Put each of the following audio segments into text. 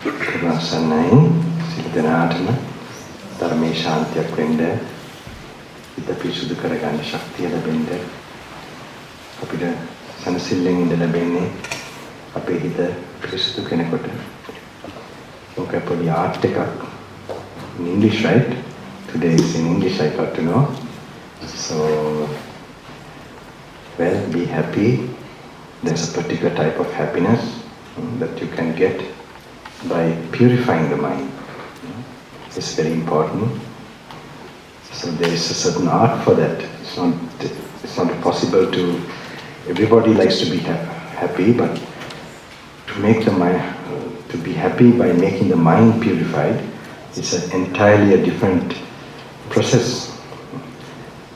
Sanai, Siddhanatana, ධර්මයේ ශාන්තියක් වෙන්න, හිත පිරිසුදු කරගන්න ශක්තිය ලැබෙන්න, අපිට සනසිල්ලෙන් ඉඳ ලැබෙන්නේ අපේ හිත පිරිසුදු කෙනෙකුට. ඔක පොඩි ආර්ට් එකක්. In English, right? Today is in English, I got to know. So, well, be happy. There's a particular type of happiness that you can get by purifying the mind. It's very important. So there is a certain art for that. It's not possible to. Everybody likes to be happy, but to make the mind to be happy by making the mind purified, it's entirely a different process.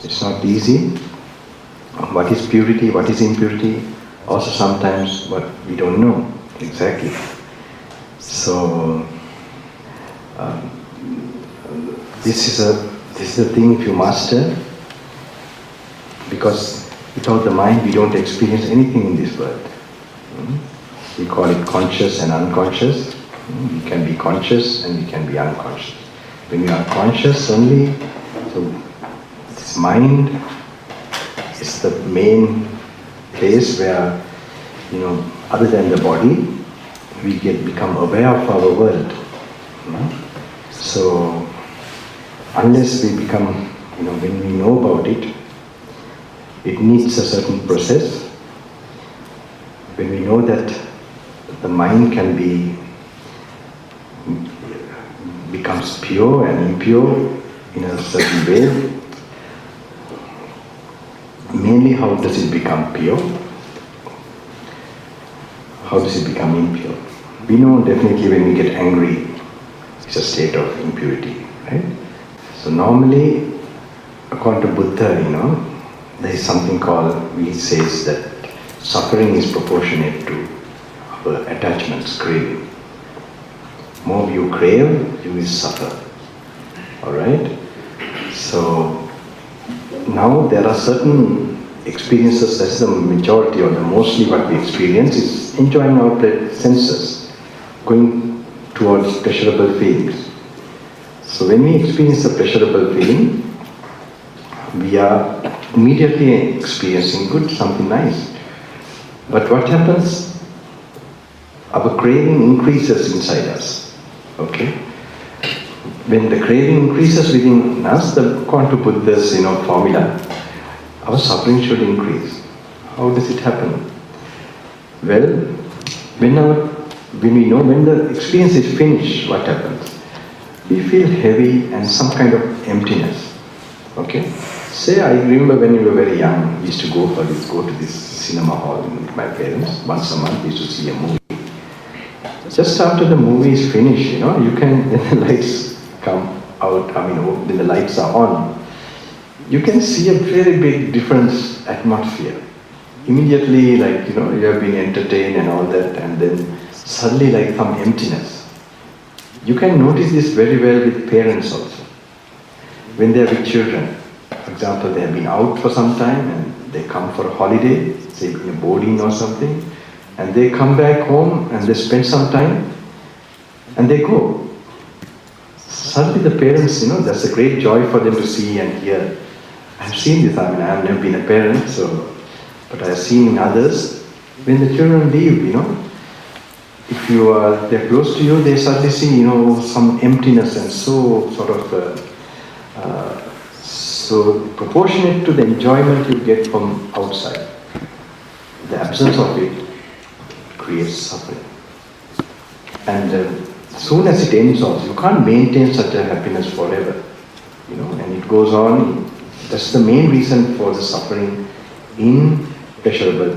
It's not easy. What is purity? What is impurity? Also, sometimes what we don't know exactly. So. This is the thing if you master, because without the mind we don't experience anything in this world. We call it conscious and unconscious. We can be conscious and we can be unconscious. When you are conscious only, so this mind is the main place where, other than the body, we become aware of our world. So, unless we become, when we know about it, it needs a certain process. When we know that the mind can becomes pure and impure in a certain way. Mainly, how does it become pure? How does it become impure? We know definitely when we get angry, it's a state of impurity, right? So normally, according to Buddha, there is something called, he says that suffering is proportionate to our attachments, craving. More you crave, you will suffer. Alright? So, now there are certain experiences, that's the majority or the mostly what we experience is enjoying our senses, going towards pleasurable feelings. So when we experience a pleasurable feeling, we are immediately experiencing good, something nice. But what happens? Our craving increases inside us. Okay? When the craving increases within us, according to Buddha's formula, our suffering should increase. How does it happen? Well, when we know when the experience is finished, what happens? We feel heavy and some kind of emptiness. Okay? Say, I remember when we were very young, we used to go to this cinema hall with my parents. Once a month we used to see a movie. Just after the movie is finished, you can, when the lights come out, when the lights are on, you can see a very big difference atmosphere. Immediately, you have been entertained and all that, and then suddenly some emptiness. You can notice this very well with parents also. When they are with children, for example, they have been out for some time and they come for a holiday, say in a boarding or something, and they come back home and they spend some time and they go. Suddenly the parents, that's a great joy for them to see and hear. I've seen this, I have never been a parent, but I have seen in others, when the children leave, if they're close to you, they suddenly see, some emptiness and so proportionate to the enjoyment you get from outside. The absence of it creates suffering. And as soon as it ends also, you can't maintain such a happiness forever, and it goes on. That's the main reason for the suffering in pleasurable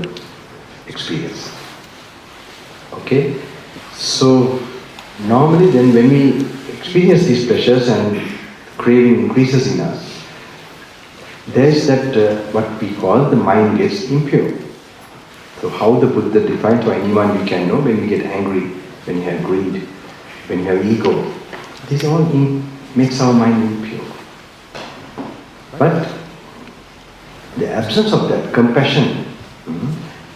experience. Okay? So, normally then when we experience these pleasures and craving increases in us, there is that what we call the mind gets impure. So how the Buddha defined to anyone we can know when we get angry, when you have greed, when you have ego. This all makes our mind impure. But the absence of that, compassion,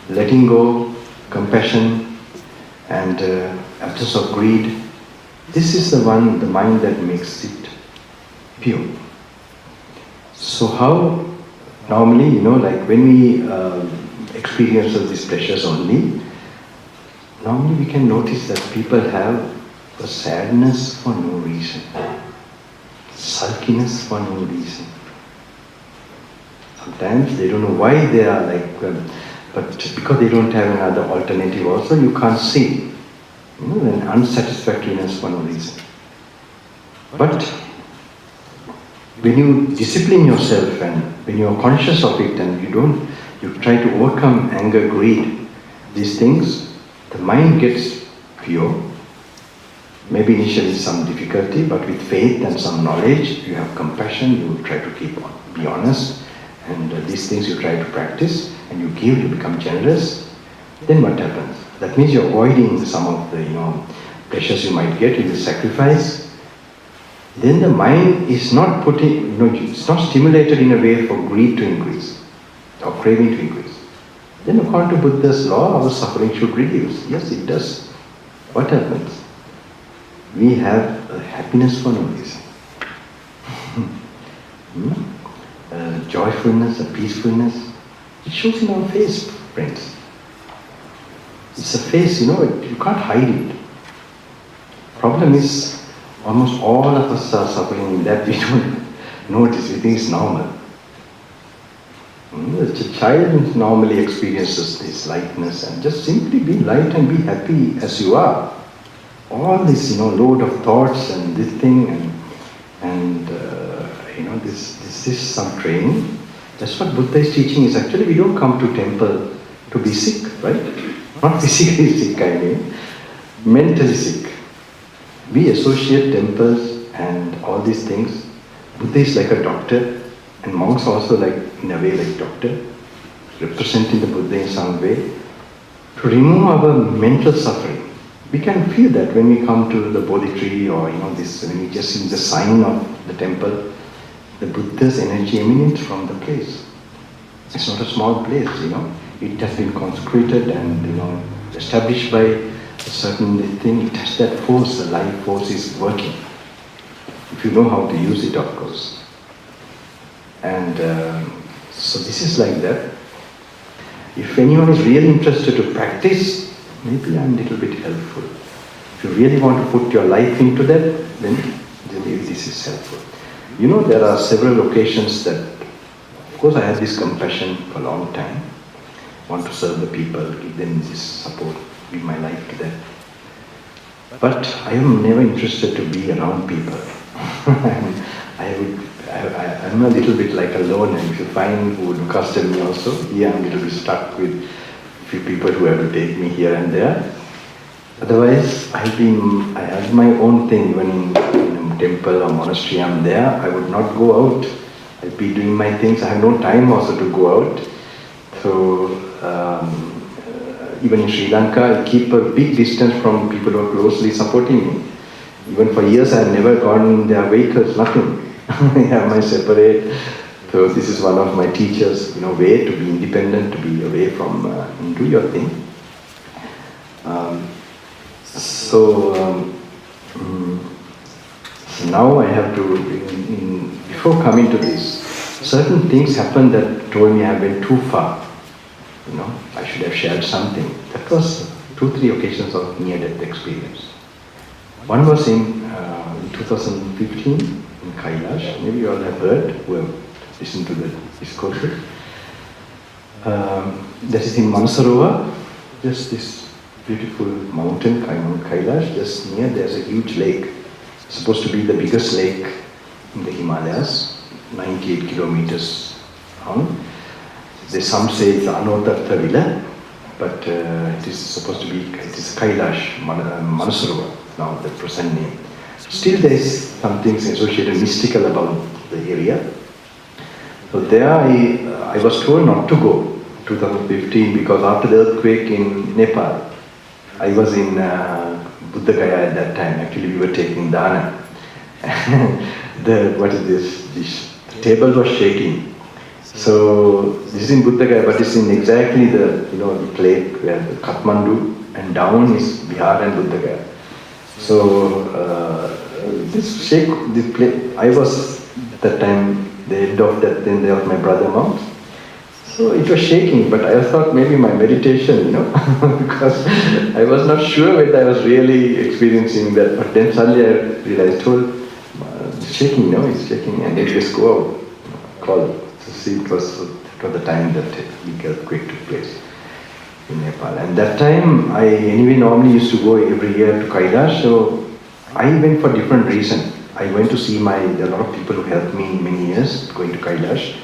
letting go, compassion, and absence of greed. This is the mind that makes it pure. So how normally, like when we experience of these pleasures only, normally we can notice that people have a sadness for no reason, sulkiness for no reason. Sometimes they don't know why they are like, but because they don't have another alternative also, you can't see. An unsatisfactoriness for no reason. But when you discipline yourself and when you are conscious of it and you try to overcome anger, greed, these things, the mind gets pure. Maybe initially some difficulty, but with faith and some knowledge, you have compassion, you try to be honest, and these things you try to practice, and you give, you become generous. Then what happens? That means you're avoiding some of the pleasures you might get in the sacrifice. Then the mind is not it's not stimulated in a way for greed to increase or craving to increase. Then according to Buddha's law, our suffering should reduce. Yes, it does. What happens? We have a happiness for no reason. A joyfulness, a peacefulness. It shows in our face, friends. It's a face, you can't hide it. Problem is, almost all of us are suffering that we don't notice, we think it's normal. The child normally experiences this lightness and just simply be light and be happy as you are. All this, load of thoughts and this thing and this is some training. That's what Buddha is teaching is actually we don't come to temple to be sick, right? Not physically sick, I mean, mentally sick. We associate temples and all these things. Buddha is like a doctor, and monks also like, in a way, like doctor, representing the Buddha in some way, to remove our mental suffering. We can feel that when we come to the Bodhi tree or, when we just see the sign of the temple, the Buddha's energy emanates from the place. It's not a small place, It has been consecrated and, established by a certain thing. It has that force, the life force is working. If you know how to use it, of course. And so this is like that. If anyone is really interested to practice, maybe I'm a little bit helpful. If you really want to put your life into that, then maybe this is helpful. There are several occasions that, of course, I have this compassion for a long time. Want to serve the people, give them this support, give my life to them. But I am never interested to be around people. I'm a little bit like alone, and if you find who would look after me also, I'm a little bit stuck with a few people who have to take me here and there. Otherwise, I have my own thing, even in a temple or monastery I'm there, I would not go out. I'd be doing my things, I have no time also to go out. So, even in Sri Lanka, I keep a big distance from people who are closely supporting me. Even for years, I have never gone in their vehicles, nothing. I have my separate. So this is one of my teachers, way to be independent, to be away from, do your thing. So now I have to, before coming to this, certain things happened that told me I went too far. I should have shared something. That was 2-3 occasions of near-death experience. One was in 2015 in Kailash. Maybe you all have heard, who have listened to the discourses. That is in Mansarovar, just this beautiful mountain, Kailash, just near there's a huge lake. It's supposed to be the biggest lake in the Himalayas, 98 kilometers long. Some say it's Anotartha Villa, but it is supposed to be, it is Kailash, Mansarovar, now the present name. Still there is some things associated mystical about the area. So there I was told not to go, 2015, because after the earthquake in Nepal, I was in Buddha Gaya at that time. Actually, we were taking dana. The table was shaking. So this is in Buddha Gaya, but it's in exactly the lake where the Kathmandu and down is Bihar and Buddha Gaya. So this shake, I was that time the end of that, then there was my brother mount. So it was shaking, but I thought maybe my meditation, because I was not sure whether I was really experiencing that. But then suddenly I realized, it's shaking, it's shaking, and it just go out, call. So see, it was the time that big earthquake took place in Nepal. And that time, I anyway normally used to go every year to Kailash, so I went for different reason. I went to see there are a lot of people who helped me many years going to Kailash,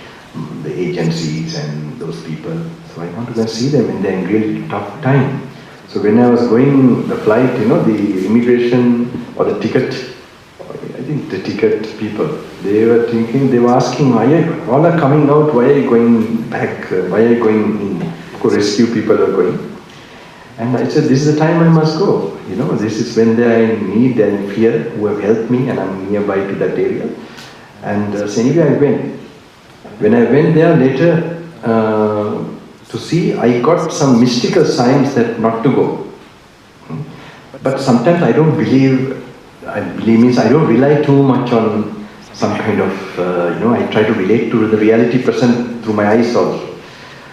the agencies and those people. So I want to go and see them when they're in really tough time. So when I was going the flight, the immigration or the ticket, I think the ticket people, they were asking, all are coming out, why are you going back? Why are you going in? Rescue people are going. And I said, this is the time I must go. This is when they are in need and fear, who have helped me, and I'm nearby to that area. And so anyway, I went. When I went there later to see, I got some mystical signs that not to go. But sometimes I don't believe means I don't rely too much on some kind of, I try to relate to the reality present through my eyes also.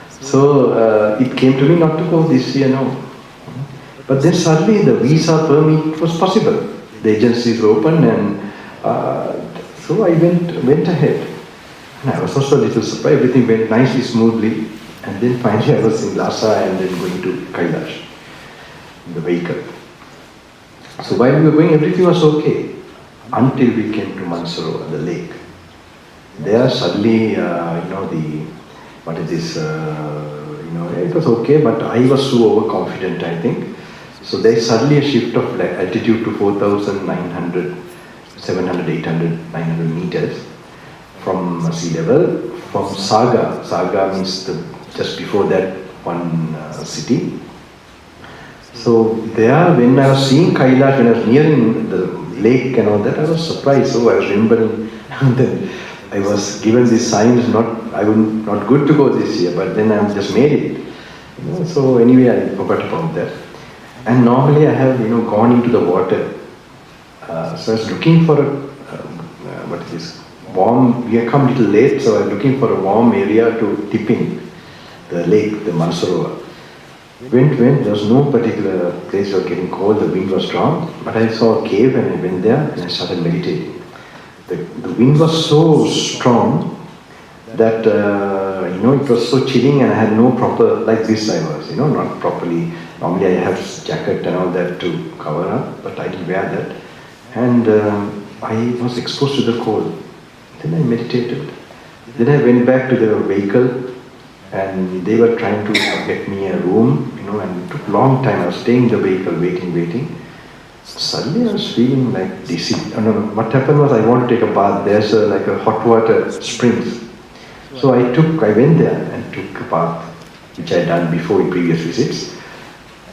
So it came to me not to go this year, no. But then suddenly the visa permit was possible. The agencies were open, and so I went ahead. And I was also a little surprised. Everything went nicely, smoothly. And then finally I was in Lhasa and then going to Kailash, in the vehicle. So while we were going, everything was okay. Until we came to Mansarovar, the lake. There suddenly, what is this, it was okay, but I was so overconfident, I think. So there's suddenly a shift of altitude to 4,900, 700, 800, 900 meters from sea level, from Saga. Saga means just before that one city. So there, when I was seeing Kailash, when I was nearing the lake and all that, I was surprised. So I was remembering that I was given these signs, not good to go this year, but then I just made it. So anyway, I forgot about that. And normally I have, gone into the water. So I was looking for warm, we had come a little late, so I was looking for a warm area to dip in, the lake, the Mansarovar. Went, there was no particular place that was getting cold, the wind was strong, but I saw a cave and I went there and I started meditating. The wind was so strong that, it was so chilling, and I had no proper, like this I was, not properly. Normally I have jacket and all that to cover up, but I didn't wear that. And I was exposed to the cold. Then I meditated. Then I went back to the vehicle, and they were trying to get me a room, and it took a long time. I was staying in the vehicle, waiting. Suddenly I was feeling like dizzy. What happened was I wanted to take a bath. There's like a hot water springs. So I went there and took a bath, which I had done before in previous visits.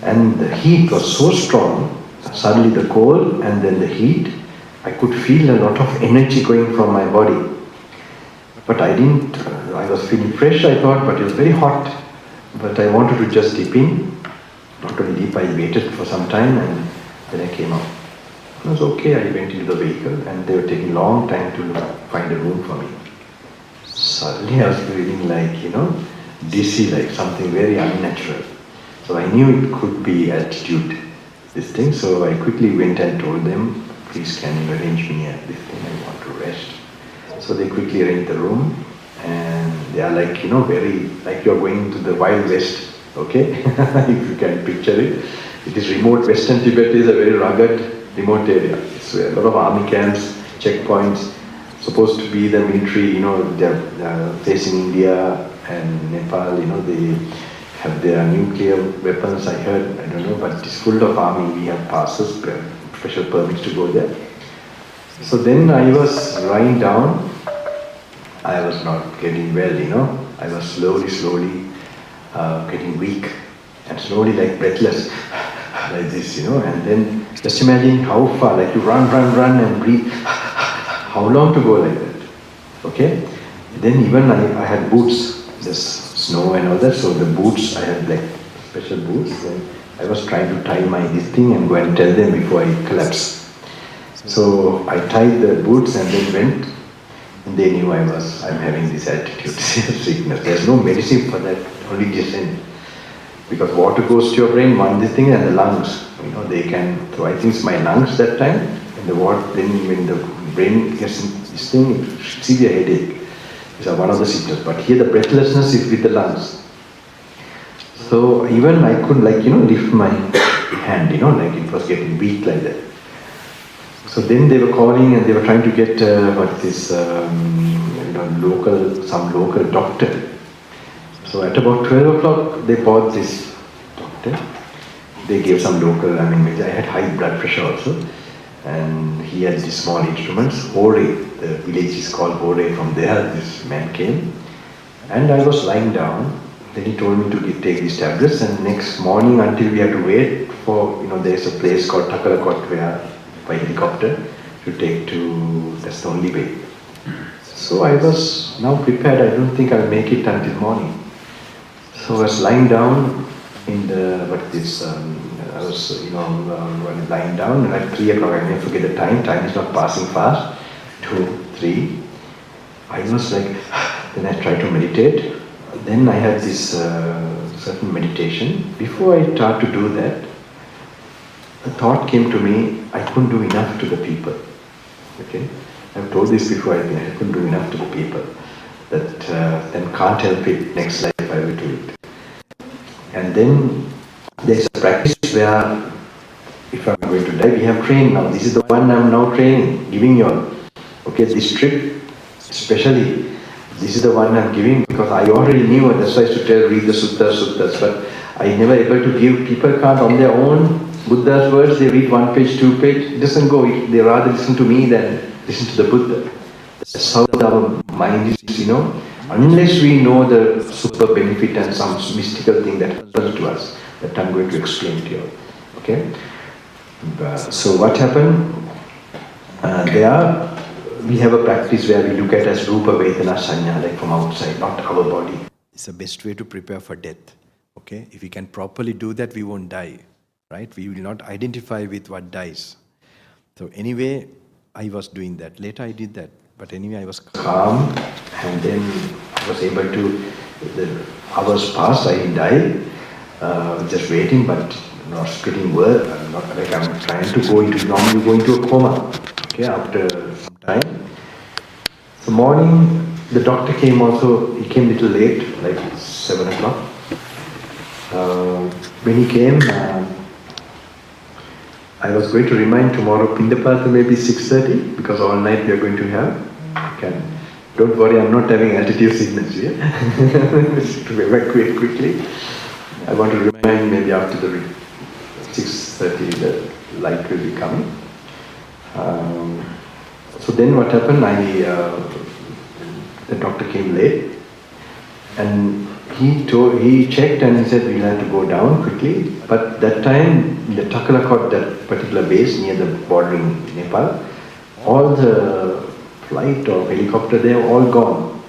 And the heat was so strong, suddenly the cold and then the heat, I could feel a lot of energy going from my body. But I was feeling fresh, I thought, but it was very hot. But I wanted to just dip in. Not only dip, I waited for some time and then I came out. It was okay, I went into the vehicle and they were taking a long time to find a room for me. Suddenly I was feeling like, dizzy, like something very unnatural. So I knew it could be altitude, this thing. So I quickly went and told them, please can you arrange me this thing, I want to rest. So they quickly arranged the room, and they are like, very, like you're going to the Wild West, okay? If you can picture it. It is remote. Western Tibet is a very rugged, remote area. It's a lot of army camps, checkpoints, supposed to be the military, they're facing India and Nepal, they have their nuclear weapons, I heard, I don't know, but it's full of army. We have passes, special permits to go there. So then I was lying down. I was not getting well, I was slowly getting weak and slowly like breathless, like this, and then just imagine how far, like you run and breathe, how long to go like that, okay? Then even I had boots, this snow and all that, so the boots, I had like special boots, and I I was trying to tie this thing and go and tell them before I collapse. So I tied the boots and then went, and they knew I'm having this altitude sickness. There's no medicine for that, only descent. Because water goes to your brain, this thing, and the lungs, they can, so I think it's my lungs that time, and the water, then when the brain gets this thing, severe headache. These are one of the symptoms. But here the breathlessness is with the lungs. So even I couldn't lift my hand, like it was getting weak like that. So then they were calling and they were trying to get some local doctor. So at about 12 o'clock they bought this doctor. They gave some local, I had high blood pressure also. And he had these small instruments. Hore, the village is called Hore. From there this man came. And I was lying down. Then he told me to take these tablets, and next morning until we had to wait for, there's a place called Gñanaloka where by helicopter to take to, that's the only way. So I was now prepared. I don't think I'll make it until morning. So I was lying down in the, I was, lying down, and at 3 o'clock, I never forget the time. Time is not passing fast. 2, 3. I was like, then I tried to meditate. Then I had this certain meditation. Before I started to do that, a thought came to me, I couldn't do enough to the people. Okay? I've told this before, I couldn't do enough to the people. That then can't help it, next life I will do it. And then there's a practice where, if I'm going to die, we have trained now. This is the one I'm now training, giving you all. Okay, this trip, especially, this is the one I'm giving because I already knew, and that's why I used to read the suttas, but I never able to give. People can't on their own, Buddha's words, they read 1 page, 2 page, it doesn't go. They rather listen to me than listen to the Buddha. That's how our mind is, unless we know the super benefit and some mystical thing that happens to us, that I'm going to explain to you. Okay? So what happened? We have a practice where we look at as Rupa Vedana Sanya, like from outside, not our body. It's the best way to prepare for death. Okay? If we can properly do that, we won't die. Right? We will not identify with what dies. So anyway, I was doing that. Later I did that. But anyway, I was calm, and then I was able to, the hours passed, I didn't die, just waiting, but not getting word. I'm trying to normally go into a coma, okay, after some time. So morning, the doctor came also, he came a little late, like 7 o'clock. When he came, I was going to remind tomorrow Pindapata maybe 6:30, because all night we are going to have. Don't worry, I'm not having altitude sickness here. To evacuate quickly. I want to remind maybe after the 6:30 the light will be coming. So then what happened, the doctor came late, and he checked and he said we'll have to go down quickly. But that time, in the Gñanaloka, that particular base near the border in Nepal, all the flight or helicopter, they are all gone.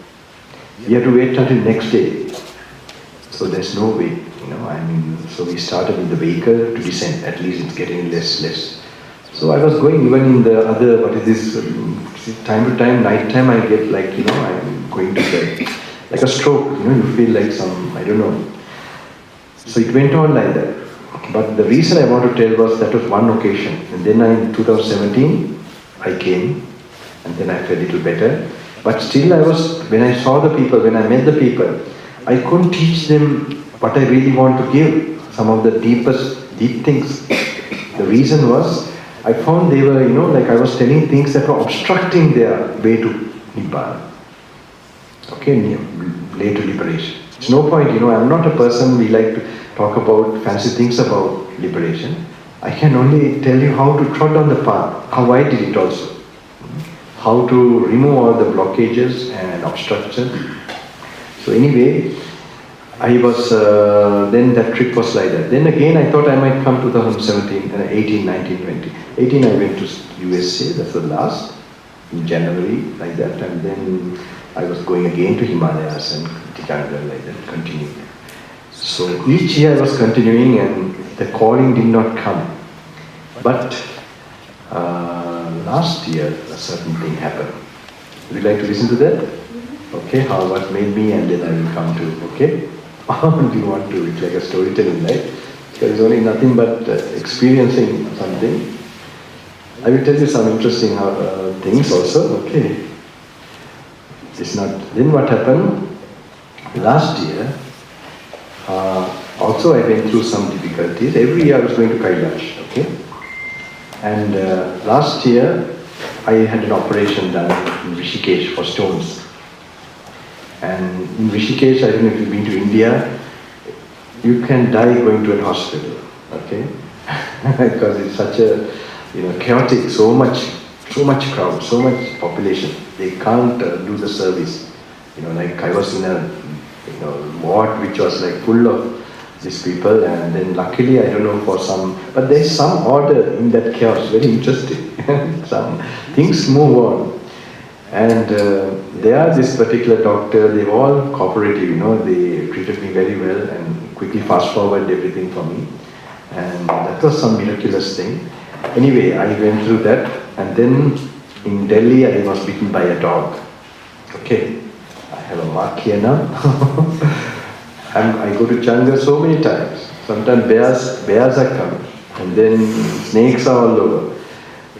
We have to wait until next day. So there's no way, so we started with the vehicle to descend. At least it's getting less. So I was going even in the other, time to time, night time, I get like, I'm going to bed. Like a stroke, you feel like I don't know. So it went on like that. But the reason I want to tell was that was one occasion. And then in 2017, I came, and then I felt a little better. But still when I saw the people, when I met the people, I couldn't teach them what I really want to give, some of the deep things. The reason was, I found they were, like I was telling things that were obstructing their way to Nibbana. Okay, way to liberation. It's no point, I'm not a person, we like to talk about fancy things about liberation. I can only tell you how to trot on the path, how I did it also. How to remove all the blockages and obstructions. So anyway, I was, then that trip was like that. Then again I thought I might come 2017, 18, 19, 20. 18 I went to USA, that's the last, in January, like that. And then I was going again to Himalayas and Tikanga, like that, continuing. So each year I was continuing, and the calling did not come. But last year, a certain thing happened. Would you like to listen to that? Okay, what made me, and then I will come to, okay? Or do you want to, it's like a storytelling, right? There is only nothing but experiencing something. I will tell you some interesting things also, okay? It's not, then what happened? Last year, also I went through some difficulties. Every year I was going to Kailash, okay? And last year, I had an operation done in Rishikesh for stones. And in Rishikesh, I don't know if you've been to India, you can die going to a hospital, okay? Because it's such a, chaotic, so much crowd, so much population. They can't do the service. Like I was in a, ward which was like full of these people, and then luckily, I don't know, for some, but there's some order in that chaos, very interesting. Some things move on. And there, this particular doctor, they were all cooperative, they treated me very well and quickly fast forward everything for me. And that was some miraculous thing. Anyway, I went through that, and then in Delhi, I was bitten by a dog. Okay, I have a mark here now. And I go to Changa so many times. Sometimes bears are coming, and then snakes are all over.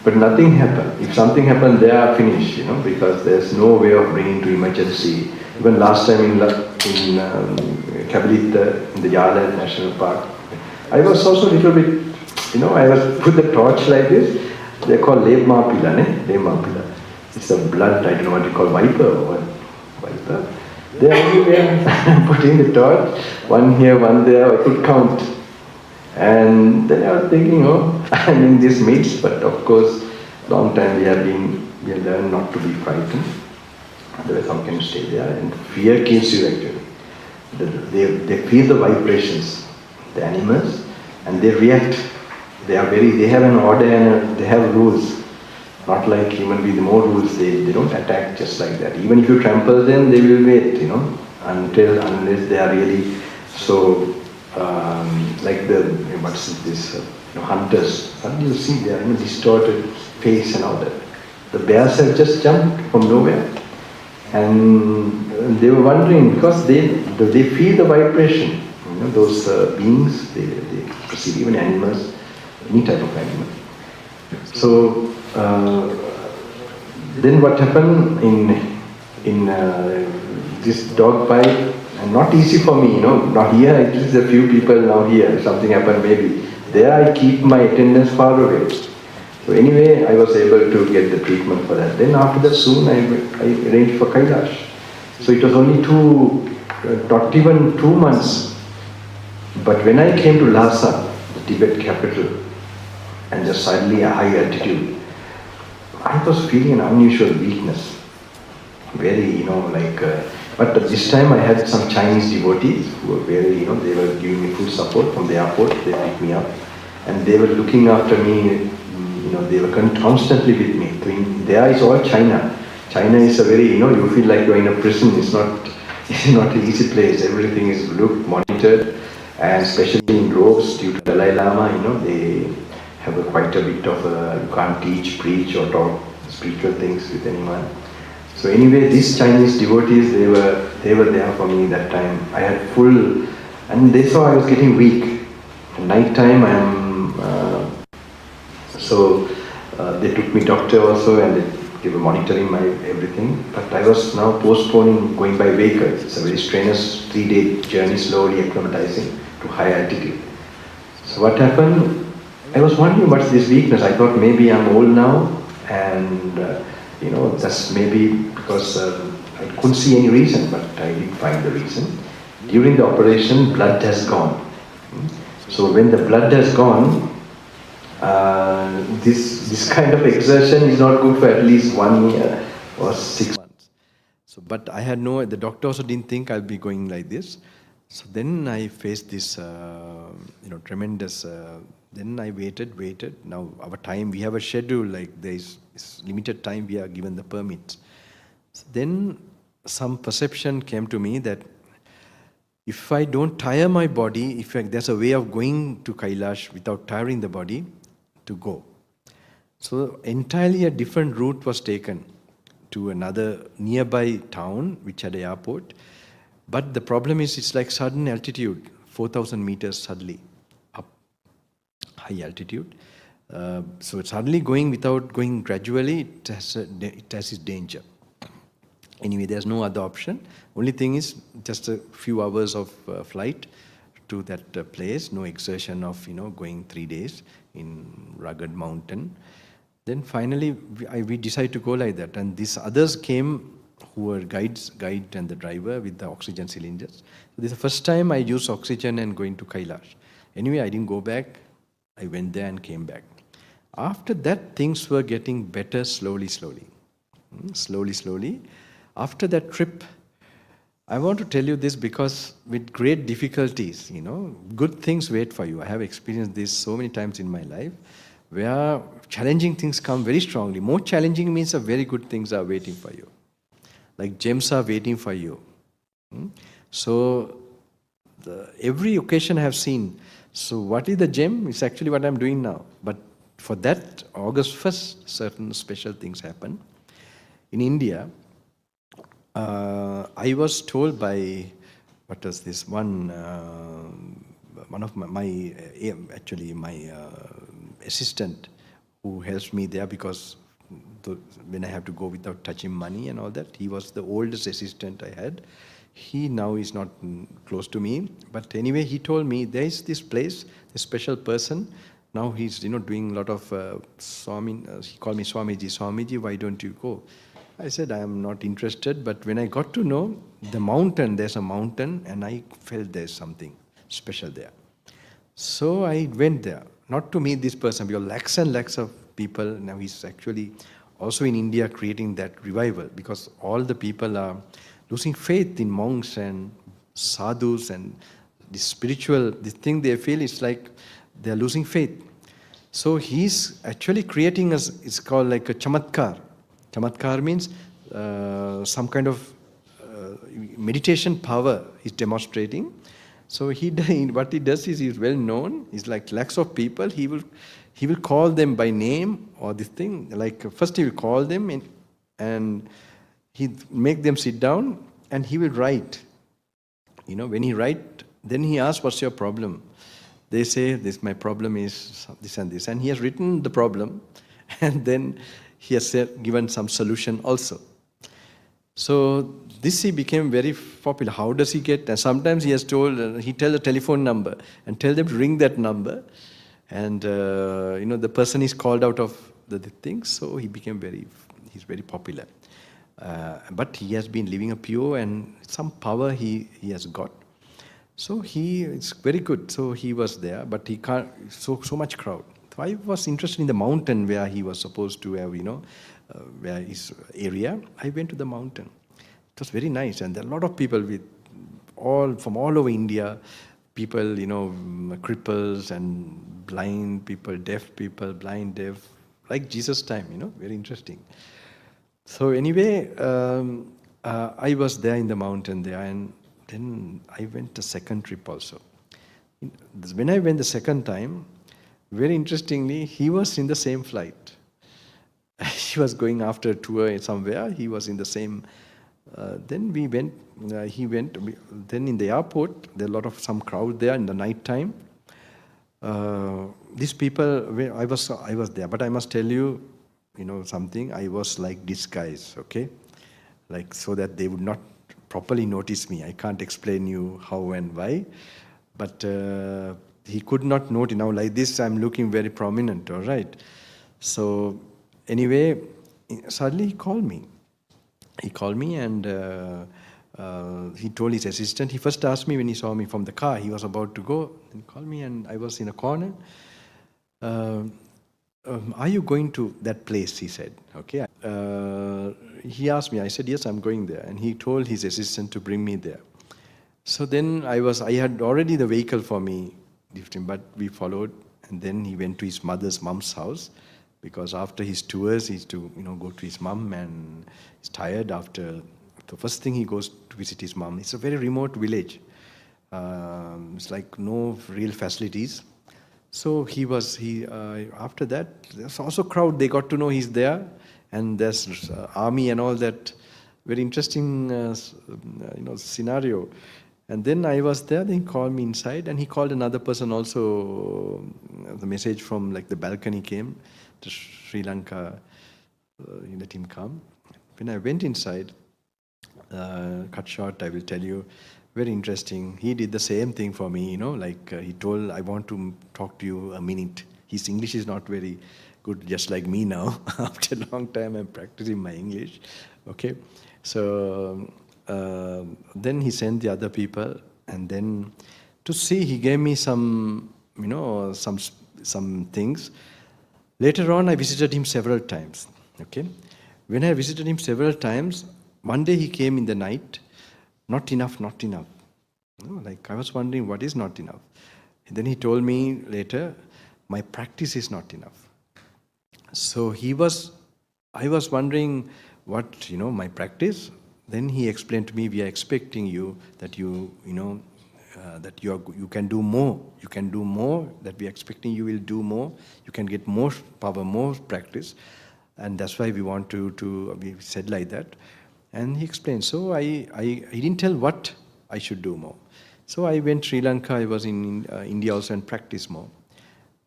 But nothing happened. If something happened, they are finished, because there's no way of bringing to emergency. Even last time in Kabilita, in the Yala National Park, I was also a little bit, I was put the torch like this. They're called Lebmapila, Lebmapila. It's a blood, I don't know what you call, viper or what? Viper. They're everywhere, putting the torch, one here, one there, I could count. And then I was thinking, I'm in this midst, but of course, long time we have learned not to be frightened. Otherwise, how can you stay there? And fear kills you actually. They feel the vibrations, the animals, and they react. They have an order and they have rules. Not like human beings, more rules, they don't attack just like that. Even if you trample them, they will wait, unless they are really so, like hunters. Suddenly you see their distorted face and all that. The bears have just jumped from nowhere. And they were wondering, because they feel the vibration. Those beings, they perceive, even animals, any type of animal. So, then what happened in this dog bite, and not easy for me, not here, it is a few people now here, something happened maybe. There I keep my attendance far away. So anyway, I was able to get the treatment for that. Then after that soon I arranged for Kailash. So it was only not even 2 months. But when I came to Lhasa, the Tibet capital, and just suddenly a high altitude, I was feeling an unusual weakness. Very, but this time I had some Chinese devotees who were very, they were giving me full support from the airport. They picked me up and they were looking after me, they were constantly with me. There is all China. China is a very, you feel like you're in a prison. It's not an easy place. Everything is looked, monitored, and especially in robes due to Dalai Lama, they have quite a bit of you can't teach, preach or talk spiritual things with anyone. So anyway, these Chinese devotees, they were there for me that time. I had full, and they saw I was getting weak. At night time they took me doctor also, and they were monitoring my everything. But I was now postponing going by vehicle. It's a very strenuous 3-day journey, slowly acclimatizing to high altitude. So what happened? I was wondering what's this weakness. I thought maybe I'm old now, and that's maybe because I couldn't see any reason, but I didn't find the reason. During the operation, blood has gone. So when the blood has gone, this kind of exertion is not good for at least 1 year or 6 months. So, but I had the doctor also didn't think I'll be going like this. So then I faced this, tremendous. Then I waited. Now our time, we have a schedule, like there is limited time we are given the permit. So then some perception came to me that if I don't tire my body, there's a way of going to Kailash without tiring the body, to go. So entirely a different route was taken to another nearby town which had an airport. But the problem is it's like sudden altitude, 4,000 meters suddenly up, high altitude. So it's suddenly going without going gradually, it has its danger. Anyway, there's no other option. Only thing is just a few hours of flight to that place, no exertion of going 3 days in rugged mountain. Then finally we decided to go like that, and these others came who were guide and the driver with the oxygen cylinders. So this is the first time I used oxygen and going to Kailash. Anyway, I didn't go back. I went there and came back. After that, things were getting better slowly. After that trip, I want to tell you this because with great difficulties, good things wait for you. I have experienced this so many times in my life, where challenging things come very strongly. More challenging means that very good things are waiting for you. Like gems are waiting for you. So every occasion I have seen. So what is the gem? It's actually what I'm doing now. But for that, August 1st, certain special things happen. In India, I was told by, one of my assistant who helps me there, because when I have to go without touching money and all that, he was the oldest assistant I had. He now is not close to me, but anyway, he told me there is this place, this special person. Now he's doing a lot of he called me Swamiji, why don't you go? I said, I am not interested, but when I got to know the mountain, there's a mountain, and I felt there's something special there. So I went there, not to meet this person, because lakhs and lakhs of people, now he's actually also in India creating that revival, because all the people are losing faith in monks and sadhus, and this thing they feel is like they're losing faith. So he's actually creating it's called like a chamatkar. Chamatkar means some kind of meditation power he's demonstrating. So what he does is he's well known. He's like lakhs of people. He will call them by name or this thing. Like first he will call them and he make them sit down and he will write. When he write, then he asks, "What's your problem?" They say, "My problem is this and this," and he has written the problem, and then he has given some solution also. So this he became very popular. How does he get? And sometimes he has told, he tell a telephone number and tell them to ring that number, and the person is called out of the things. So he became he's very popular. But he has been living a pure and some power he has got. So it's very good. So he was there, but he can't. So much crowd. So I was interested in the mountain where he was supposed to have, where his area. I went to the mountain. It was very nice, and there are a lot of people from all over India. People, cripples and blind people, deaf people, blind, deaf, like Jesus' time. Very interesting. So anyway, I was there in the mountain there, and then I went the second trip also. When I went the second time, very interestingly, he was in the same flight. He was going after a tour somewhere. He was in the same. Then we went. He went. Then in the airport, there are some crowd there in the night time. These people. I was there, but I must tell you, something. I was like disguised, okay, like so that they would not properly notice me. I can't explain you how and why, but. He could not note, like this I'm looking very prominent, all right. So anyway, suddenly he called me. And he told his assistant. He first asked me when he saw me from the car. He was about to go. He called me and I was in a corner. Are you going to that place, he said. Okay. He asked me. I said, yes, I'm going there. And he told his assistant to bring me there. So then I had already the vehicle for me, but we followed, and then he went to his mom's house, because after his tours he's to go to his mom, and he's tired after the first thing he goes to visit his mom. It's a very remote village, It's like no real facilities. So after that, there's also crowd, they got to know he's there, and there's army and all that. Very interesting scenario. And then I was there, then he called me inside, and he called another person also. The message from like the balcony came to Sri Lanka, let him come. When I went inside, cut short, I will tell you, very interesting. He did the same thing for me, he told, I want to talk to you a minute. His English is not very good, just like me now. After a long time, I'm practicing my English. Okay. So then he sent the other people, and then to see, he gave me some things. Later on, I visited him several times. Okay. When I visited him several times, one day he came in the night. Not enough, not enough. I was wondering, what is not enough? And then he told me later, my practice is not enough. So I was wondering what, my practice. Then he explained to me, we are expecting you that you can do more. You can do more, that we are expecting you will do more. You can get more power, more practice. And that's why we want we said like that. And he explained. So he didn't tell what I should do more. So I went to Sri Lanka. I was in India also and practiced more.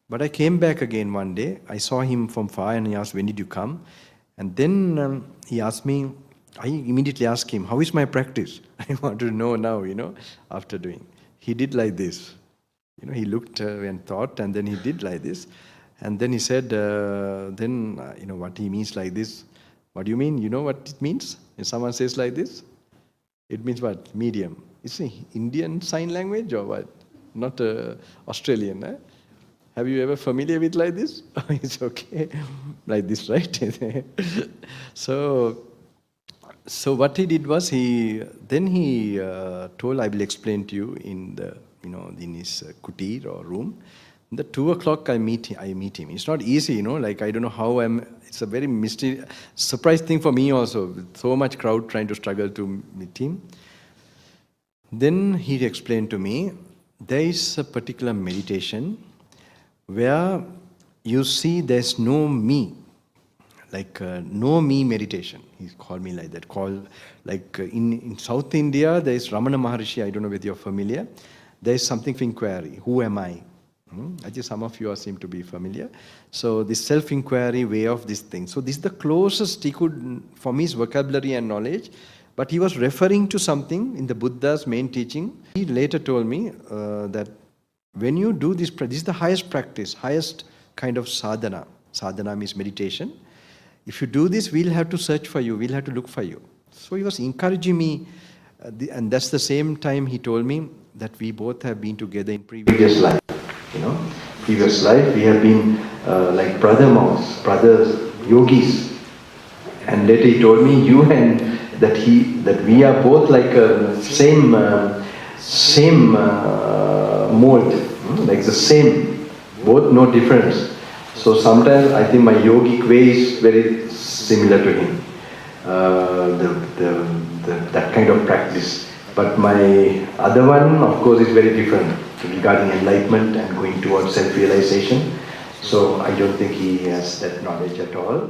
But I came back again one day. I saw him from far and he asked, when did you come? And then he asked me, I immediately asked him, how is my practice? I want to know now, after doing. He did like this. He looked and thought, and then he did like this. And then he said, what he means like this. What do you mean? You know what it means? If someone says like this, it means what? Medium. It's an Indian sign language or what? Not Australian. Eh? Have you ever familiar with like this? It's okay. Like this, right? So what he did was he told, I will explain to you in in his kutir or room. The 2 o'clock I meet him. It's not easy, I don't know how it's a very surprise thing for me also, with so much crowd trying to struggle to meet him. Then he explained to me, there is a particular meditation where you see there's no me, no me meditation. He called me like that. In South India, there is Ramana Maharishi, I don't know whether you're familiar. There is something for inquiry. Who am I? I think some of you seem to be familiar. So this self-inquiry way of this thing. So this is the closest he could, for me, his vocabulary and knowledge. But he was referring to something in the Buddha's main teaching. He later told me that when you do this is the highest practice, highest kind of sadhana. Sadhana means meditation. If you do this, we'll have to search for you. We'll have to look for you. So he was encouraging me. And that's the same time he told me that we both have been together in previous life. Previous life we have been like brother monks, brothers, yogis. And later he told me, you and that we are both like same mold, like the same, both no difference. So sometimes I think my yogic way is very similar to him, that kind of practice. But my other one, of course, is very different regarding enlightenment and going towards self-realization. So I don't think he has that knowledge at all.